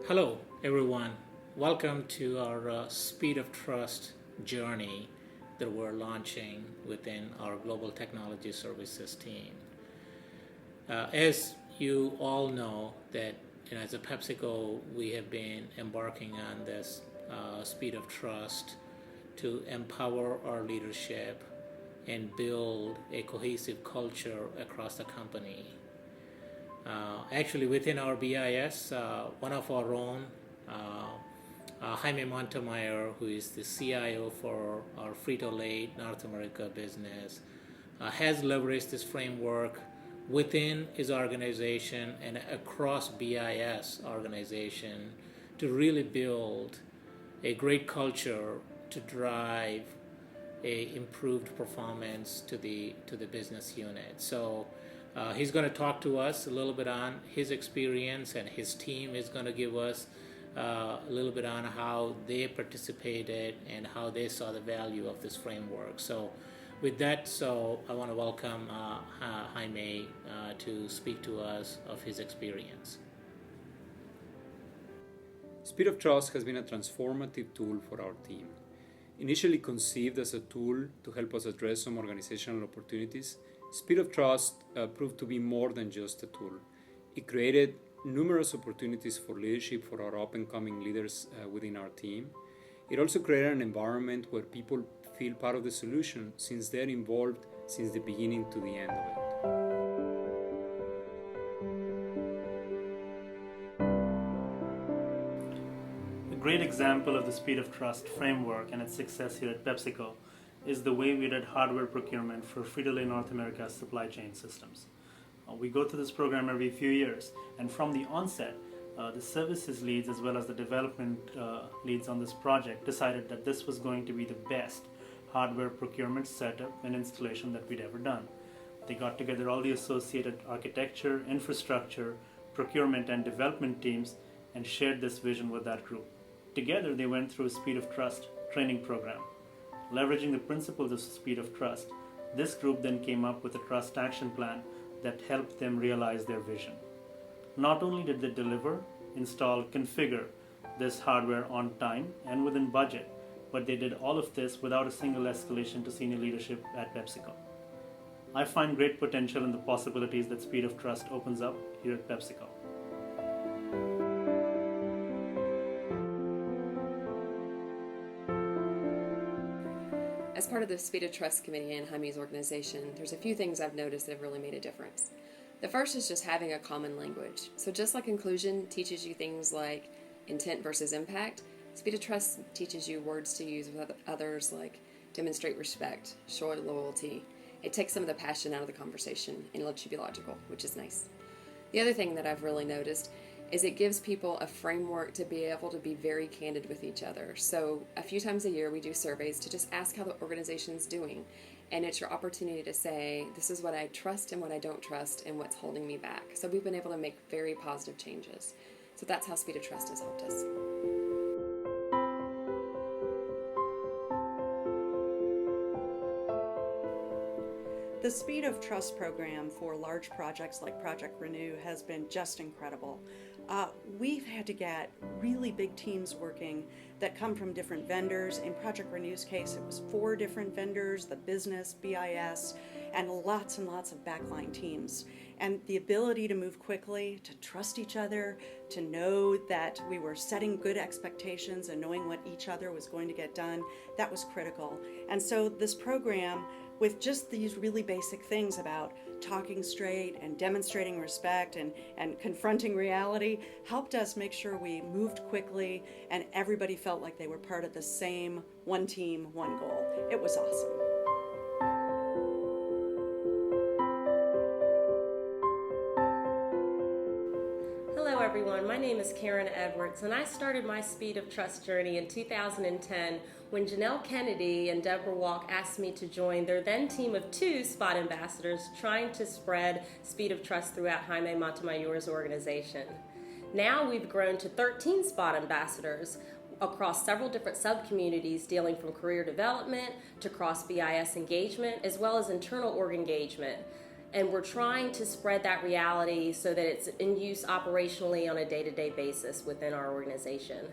Hello, everyone. Welcome to our Speed of Trust journey that we're launching within our Global Technology Services team. As you all know, that as a PepsiCo, we have been embarking on this Speed of Trust to empower our leadership and build a cohesive culture across the company. Actually, within our BIS, one of our own, Jaime Montemayor, who is the CIO for our Frito-Lay North America business, has leveraged this framework within his organization and across BIS organization to really build a great culture to drive a improved performance to the business unit. So he's going to talk to us a little bit on his experience, and his team is going to give us a little bit on how they participated and how they saw the value of this framework. So with that, I want to welcome Jaime to speak to us of his experience. Speed of Trust has been a transformative tool for our team. Initially conceived as a tool to help us address some organizational opportunities, Speed of Trust proved to be more than just a tool. It created numerous opportunities for leadership for our up-and-coming leaders within our team. It also created an environment where people feel part of the solution since they're involved since the beginning to the end of it. A great example of the Speed of Trust framework and its success here at PepsiCo is the way we did hardware procurement for Frito-Lay North America's supply chain systems. We go through this program every few years, and from the onset, the services leads as well as the development leads on this project decided that this was going to be the best hardware procurement setup and installation that we'd ever done. They got together all the associated architecture, infrastructure, procurement, and development teams and shared this vision with that group. Together, they went through a Speed of Trust training program. Leveraging the principles of Speed of Trust, this group then came up with a trust action plan that helped them realize their vision. Not only did they deliver, install, configure this hardware on time and within budget, but they did all of this without a single escalation to senior leadership at PepsiCo. I find great potential in the possibilities that Speed of Trust opens up here at PepsiCo. As part of the Speed of Trust Committee in Jaime's organization, there's a few things I've noticed that have really made a difference. The first is just having a common language. So just like inclusion teaches you things like intent versus impact, Speed of Trust teaches you words to use with others like demonstrate respect, show loyalty. It takes some of the passion out of the conversation and lets you be logical, which is nice. The other thing that I've really noticed is it gives people a framework to be able to be very candid with each other. So a few times a year we do surveys to just ask how the organization's doing. And it's your opportunity to say, this is what I trust and what I don't trust and what's holding me back. So we've been able to make very positive changes. So that's how Speed of Trust has helped us. The Speed of Trust program for large projects like Project Renew has been just incredible. We've had to get really big teams working that come from different vendors. In Project Renew's case, it was 4 different vendors, the business, BIS, and lots of backline teams. And the ability to move quickly, to trust each other, to know that we were setting good expectations and knowing what each other was going to get done, that was critical. And so this program, with just these really basic things about talking straight and demonstrating respect and confronting reality, helped us make sure we moved quickly and everybody felt like they were part of the same one team, one goal. It was awesome. Hello everyone, my name is Karen Edwards and I started my Speed of Trust journey in 2010 when Janelle Kennedy and Deborah Walk asked me to join their then team of 2 SPOT ambassadors trying to spread Speed of Trust throughout Jaime Montemayor's organization. Now we've grown to 13 SPOT ambassadors across several different sub-communities dealing from career development to cross-BIS engagement as well as internal org engagement. And we're trying to spread that reality so that it's in use operationally on a day-to-day basis within our organization.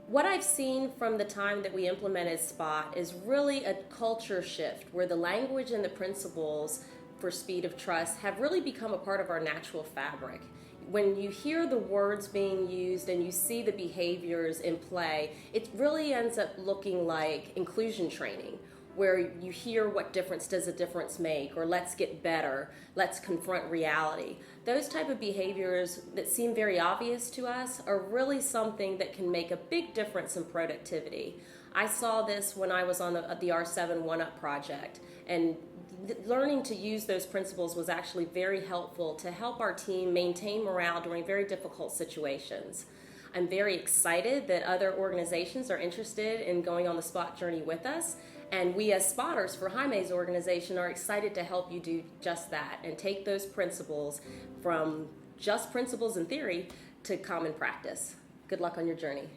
What I've seen from the time that we implemented SPOT is really a culture shift where the language and the principles for Speed of Trust have really become a part of our natural fabric. When you hear the words being used and you see the behaviors in play, it really ends up looking like inclusion training, where you hear what difference does a difference make, or let's get better, let's confront reality. Those type of behaviors that seem very obvious to us are really something that can make a big difference in productivity. I saw this when I was on the R7 1UP project, and learning to use those principles was actually very helpful to help our team maintain morale during very difficult situations. I'm very excited that other organizations are interested in going on the SPOT journey with us, and we as spotters for Jaime's organization are excited to help you do just that and take those principles from just principles in theory to common practice. Good luck on your journey.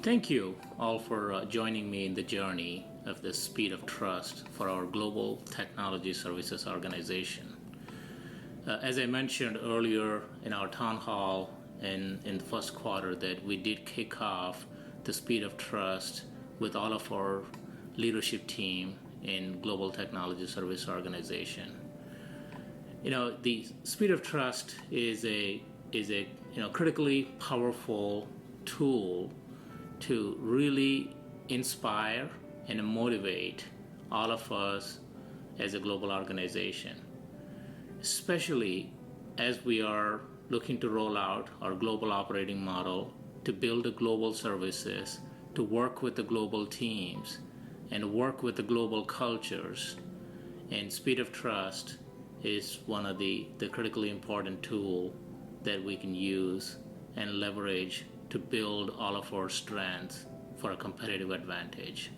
Thank you all for joining me in the journey of the Speed of Trust for our Global Technology Services Organization. As I mentioned earlier in our town hall in the first quarter, that we did kick off the Speed of Trust with all of our leadership team in Global Technology Service Organization. The Speed of Trust is a critically powerful tool to really inspire and motivate all of us as a global organization, especially as we are looking to roll out our global operating model, to build the global services, to work with the global teams, and work with the global cultures. And Speed of Trust is one of the critically important tool that we can use and leverage to build all of our strengths for a competitive advantage.